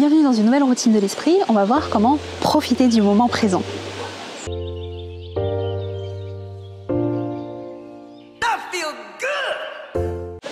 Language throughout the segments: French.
Bienvenue dans une nouvelle routine de l'esprit. On va voir comment profiter du moment présent.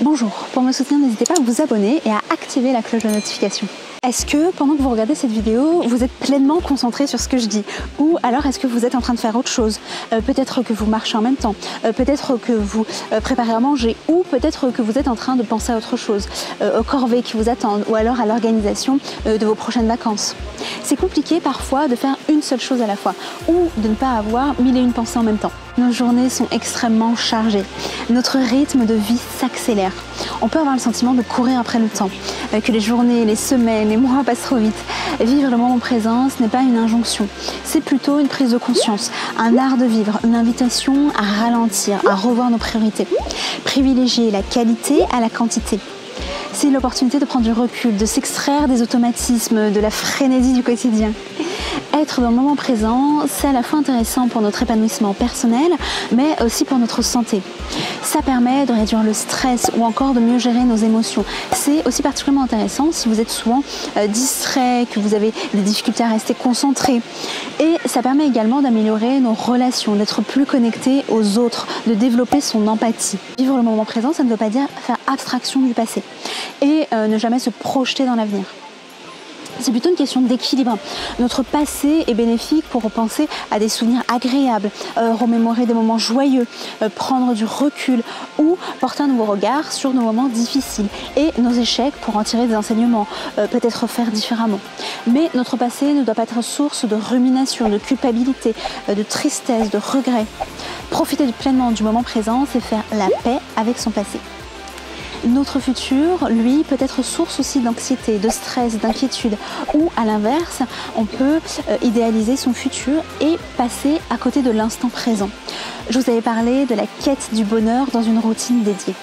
Bonjour, pour me soutenir, n'hésitez pas à vous abonner et à activer la cloche de notification. Est-ce que pendant que vous regardez cette vidéo, vous êtes pleinement concentré sur ce que je dis? Ou alors est-ce que vous êtes en train de faire autre chose? Peut-être que vous marchez en même temps, peut-être que vous préparez à manger, ou peut-être que vous êtes en train de penser à autre chose, aux corvées qui vous attendent, ou alors à l'organisation de vos prochaines vacances. C'est compliqué parfois de faire une seule chose à la fois, ou de ne pas avoir mille et une pensées en même temps. Nos journées sont extrêmement chargées. Notre rythme de vie s'accélère. On peut avoir le sentiment de courir après le temps, que les journées, les semaines, les mois passent trop vite. Vivre le moment présent, ce n'est pas une injonction. C'est plutôt une prise de conscience, un art de vivre, une invitation à ralentir, à revoir nos priorités. Privilégier la qualité à la quantité. C'est l'opportunité de prendre du recul, de s'extraire des automatismes, de la frénésie du quotidien. Être dans le moment présent, c'est à la fois intéressant pour notre épanouissement personnel, mais aussi pour notre santé. Ça permet de réduire le stress ou encore de mieux gérer nos émotions. C'est aussi particulièrement intéressant si vous êtes souvent distrait, que vous avez des difficultés à rester concentré. Et ça permet également d'améliorer nos relations, d'être plus connecté aux autres, de développer son empathie. Vivre le moment présent, ça ne veut pas dire faire abstraction du passé et ne jamais se projeter dans l'avenir. C'est plutôt une question d'équilibre. Notre passé est bénéfique pour repenser à des souvenirs agréables, remémorer des moments joyeux, prendre du recul ou porter un nouveau regard sur nos moments difficiles et nos échecs pour en tirer des enseignements, peut-être faire différemment. Mais notre passé ne doit pas être source de rumination, de culpabilité, de tristesse, de regret. Profiter pleinement du moment présent, c'est faire la paix avec son passé. Notre futur, lui, peut être source aussi d'anxiété, de stress, d'inquiétude. Ou à l'inverse, on peut idéaliser son futur et passer à côté de l'instant présent. Je vous avais parlé de la quête du bonheur dans une routine dédiée.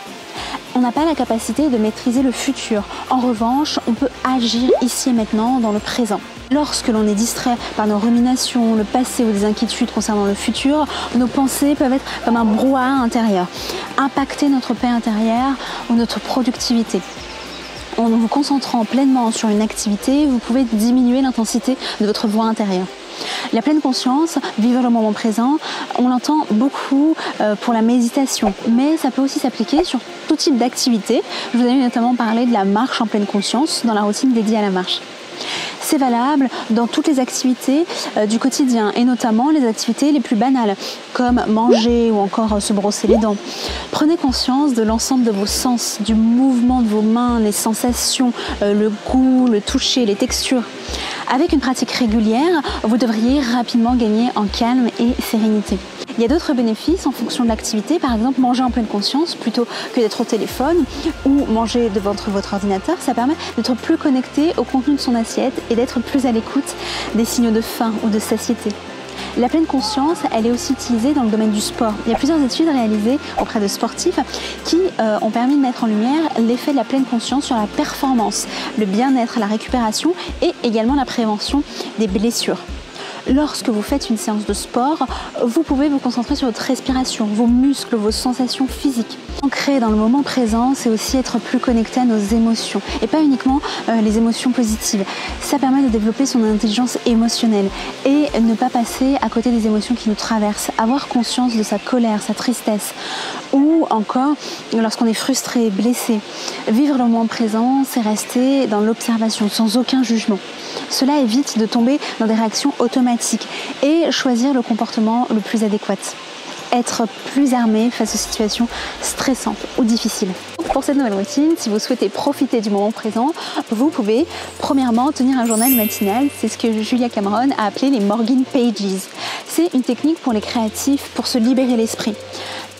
On n'a pas la capacité de maîtriser le futur. En revanche, on peut agir ici et maintenant dans le présent. Lorsque l'on est distrait par nos ruminations, le passé ou des inquiétudes concernant le futur, nos pensées peuvent être comme un brouhaha intérieur, impacter notre paix intérieure ou notre productivité. En vous concentrant pleinement sur une activité, vous pouvez diminuer l'intensité de votre voix intérieure. La pleine conscience, vivre le moment présent, on l'entend beaucoup pour la méditation, mais ça peut aussi s'appliquer sur tout type d'activité. Je vous avais notamment parlé de la marche en pleine conscience dans la routine dédiée à la marche. C'est valable dans toutes les activités du quotidien et notamment les activités les plus banales comme manger ou encore se brosser les dents. Prenez conscience de l'ensemble de vos sens, du mouvement de vos mains, les sensations, le goût, le toucher, les textures. Avec une pratique régulière, vous devriez rapidement gagner en calme et sérénité. Il y a d'autres bénéfices en fonction de l'activité, par exemple manger en pleine conscience plutôt que d'être au téléphone ou manger devant votre ordinateur, ça permet d'être plus connecté au contenu de son assiette et d'être plus à l'écoute des signaux de faim ou de satiété. La pleine conscience, elle est aussi utilisée dans le domaine du sport. Il y a plusieurs études réalisées auprès de sportifs qui ont permis de mettre en lumière l'effet de la pleine conscience sur la performance, le bien-être, la récupération et également la prévention des blessures. Lorsque vous faites une séance de sport, vous pouvez vous concentrer sur votre respiration, vos muscles, vos sensations physiques. Ancrer dans le moment présent, c'est aussi être plus connecté à nos émotions et pas uniquement les émotions positives. Ça permet de développer son intelligence émotionnelle et ne pas passer à côté des émotions qui nous traversent. Avoir conscience de sa colère, sa tristesse ou encore lorsqu'on est frustré, blessé. Vivre le moment présent, c'est rester dans l'observation sans aucun jugement. Cela évite de tomber dans des réactions automatiques et choisir le comportement le plus adéquat. Être plus armé face aux situations stressantes ou difficiles. Pour cette nouvelle routine, si vous souhaitez profiter du moment présent, vous pouvez premièrement tenir un journal matinal. C'est ce que Julia Cameron a appelé les Morning Pages. C'est une technique pour les créatifs pour se libérer l'esprit.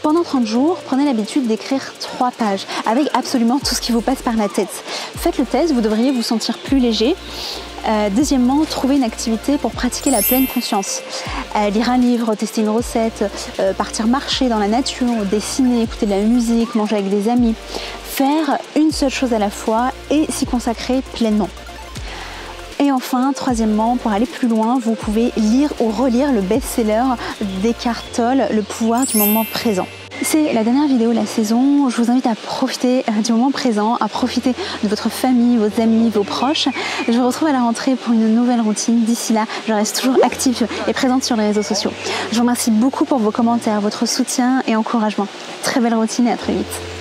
Pendant 30 jours, prenez l'habitude d'écrire 3 pages avec absolument tout ce qui vous passe par la tête. Faites le test, vous devriez vous sentir plus léger. Deuxièmement, trouver une activité pour pratiquer la pleine conscience. Lire un livre, tester une recette, partir marcher dans la nature, dessiner, écouter de la musique, manger avec des amis. Faire une seule chose à la fois et s'y consacrer pleinement. Et enfin, troisièmement, pour aller plus loin, vous pouvez lire ou relire le best-seller d'Eckhart Tolle, Le pouvoir du moment présent. C'est la dernière vidéo de la saison. Je vous invite à profiter du moment présent, à profiter de votre famille, vos amis, vos proches. Je vous retrouve à la rentrée pour une nouvelle routine. D'ici là, je reste toujours active et présente sur les réseaux sociaux. Je vous remercie beaucoup pour vos commentaires, votre soutien et encouragement. Très belle routine et à très vite.